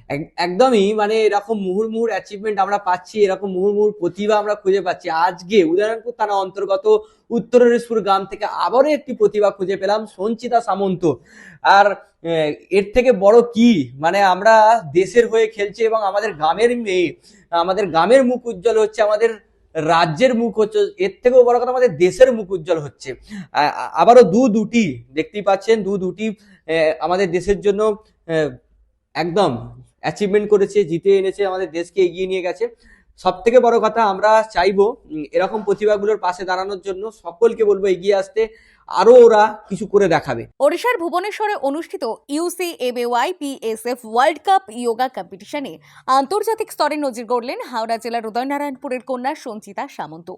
একদমই, মানে এরকম মুহুর্মুহুর অ্যাচিভমেন্ট আমরা পাচ্ছি, এরকম মুহুর্মুহুর প্রতিভা আমরা খুঁজে পাচ্ছি। আজকে উদয়নারায়ণপুর থানা অন্তর্গত উত্তর হরিশপুর গ্রাম থেকে আবারও একটি প্রতিভা খুঁজে পেলাম, সঞ্চিতা সামন্ত। আর এর থেকে বড় কি, মানে আমরা দেশের হয়ে খেলছি এবং আমাদের গ্রামের মেয়ে, আমাদের গ্রামের মুখ উজ্জ্বল হচ্ছে, আমাদের রাজ্যের মুখ হচ্ছে, এর থেকেও বড় কথা আমাদের দেশের মুখ উজ্জ্বল হচ্ছে। আবারও দুটি দেখতেই পাচ্ছেন, দুটি আমাদের দেশের জন্য একদম অ্যাচিভমেন্ট করেছে, জিতে এনেছে, আমাদের দেশকে এগিয়ে নিয়ে গেছে। সব থেকে বড় কথা, আমরা চাইবো এরকম প্রতিভাগুলোর পাশে দাঁড়ানোর জন্য সকলকে বলবো এগিয়ে আসতে, আরো ওরা কিছু করে দেখাবে। ওড়িশার ভুবনেশ্বরে অনুষ্ঠিত ইউসিএমএওয়াই পিএসএফ ওয়ার্ল্ড কাপ ইয়োগা কম্পিটিশনে আন্তর্জাতিক স্তরে নজির গড়লেন হাওড়া জেলার উদয়নারায়ণপুরের কন্যা সঞ্চিতা সামন্ত।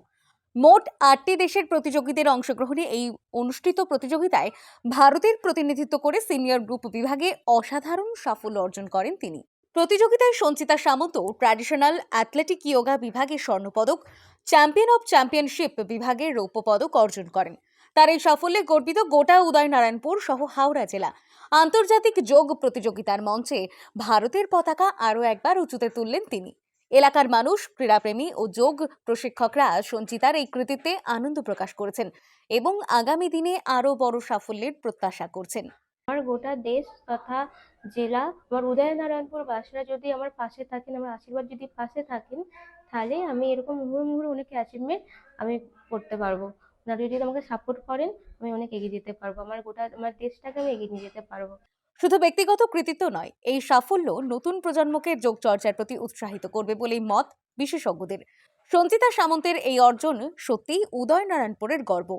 মোট 8টি দেশের প্রতিযোগীদের অংশগ্রহণে এই অনুষ্ঠিত প্রতিযোগিতায় ভারতের প্রতিনিধিত্ব করে সিনিয়র গ্রুপ বিভাগে অসাধারণ সাফল্য অর্জন করেন তিনি। প্রতিযোগিতায় সঞ্চিতা সামন্ত ট্র্যাডিশনাল অ্যাথলেটিক ইয়োগা বিভাগে স্বর্ণপদক, চ্যাম্পিয়ন অব চ্যাম্পিয়নশিপ বিভাগে রৌপ্য পদক অর্জন করেন। তার এই সাফল্যে গর্বিত গোটা উদয়নারায়ণপুর সহ হাওড়া জেলা। আন্তর্জাতিক যোগ প্রতিযোগিতার মঞ্চে ভারতের পতাকা আরও একবার উঁচুতে তুললেন তিনি। এলাকার মানুষ, ক্রীড়াপ্রেমী ও যোগ প্রশিক্ষকরা সঞ্চিতার এই কৃতিত্বে আনন্দ প্রকাশ করেছেন এবং আগামী দিনে আরও বড় সাফল্যের প্রত্যাশা করছেন। আমার গোটা দেশ তথা জেলা, আমার উদয়নারায়ণপুর বাসীরা যদি আমার পাশে থাকেন, আমার আশীর্বাদ যদি পাশে থাকেন, তাহলে আমি এরকম মুহুর্মুহু অনেক অ্যাচিভমেন্ট আমি করতে পারবো। ওনারা যদি আমাকে সাপোর্ট করেন, আমি অনেক এগিয়ে যেতে পারবো, আমার দেশটাকে আমি এগিয়ে নিয়ে যেতে পারবো। শুধু ব্যক্তিগত কৃতিত্ব নয়, এই সাফল্য নতুন প্রজন্মকে যোগ চর্চার প্রতি উৎসাহিত করবে বলেই মত বিশেষজ্ঞদের। সঞ্চিতা সামন্তের এই অর্জন সত্যিই উদয়নারায়ণপুরের গর্ব।